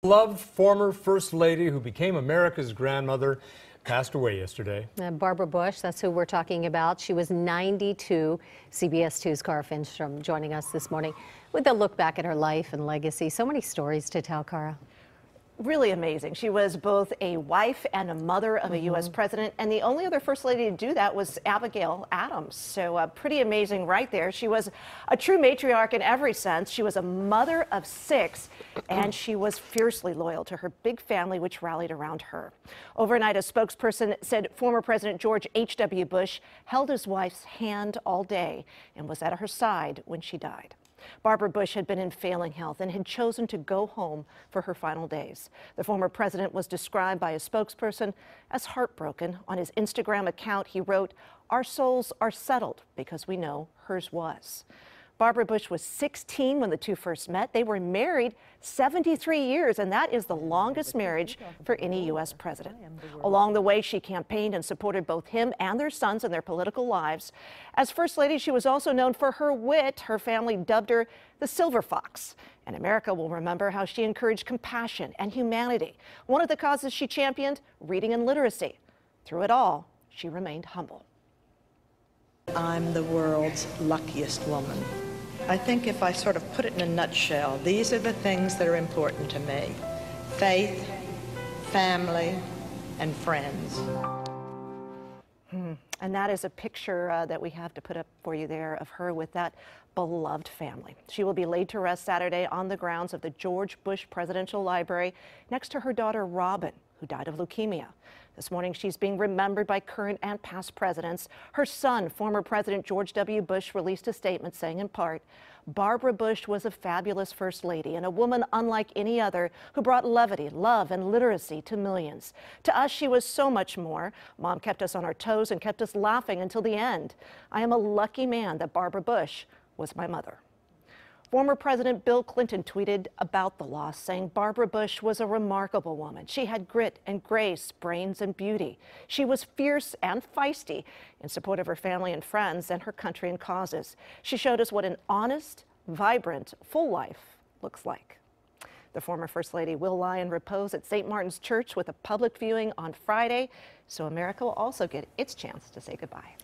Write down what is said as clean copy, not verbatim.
Beloved former First Lady who became America's grandmother passed away yesterday. Barbara Bush, that's who we're talking about. She was 92. CBS 2's Cara Finnstrom joining us this morning with a look back at her life and legacy. So many stories to tell, Cara. Really amazing. She was both a wife and a mother of a U.S. president, and the only other first lady to do that was Abigail Adams. So pretty amazing right there. She was a true matriarch in every sense. She was a mother of 6, and she was fiercely loyal to her big family, which rallied around her. Overnight, a spokesperson said former President George H.W. Bush held his wife's hand all day and was at her side when she died. Barbara Bush had been in failing health and had chosen to go home for her final days. The former president was described by a spokesperson as heartbroken. On his Instagram account, he wrote, "Our souls are settled because we know hers was." Barbara Bush was 16 when the two first met. They were married 73 years, and that is the longest marriage for any U.S. president. Along the way, she campaigned and supported both him and their sons in their political lives. As First Lady, she was also known for her wit. Her family dubbed her the Silver Fox. And America will remember how she encouraged compassion and humanity. One of the causes she championed, reading and literacy. Through it all, she remained humble. I'm the world's luckiest woman. I think if I sort of put it in a nutshell, these are the things that are important to me: faith, family, and friends. And that is a picture that we have to put up for you there of her with that beloved family. She will be laid to rest Saturday on the grounds of the George Bush Presidential Library next to her daughter Robin, who died of leukemia. This morning, she's being remembered by current and past presidents. Her son, former President George W. Bush, released a statement saying in part, "Barbara Bush was a fabulous First Lady and a woman unlike any other who brought levity, love, and literacy to millions. To us, she was so much more. Mom kept us on our toes and kept us laughing until the end. I am a lucky man that Barbara Bush was my mother." Former President Bill Clinton tweeted about the loss, saying Barbara Bush was a remarkable woman. She had grit and grace, brains and beauty. She was fierce and feisty in support of her family and friends and her country and causes. She showed us what an honest, vibrant, full life looks like. The former First Lady will lie in repose at St. Martin's Church with a public viewing on Friday, so America will also get its chance to say goodbye.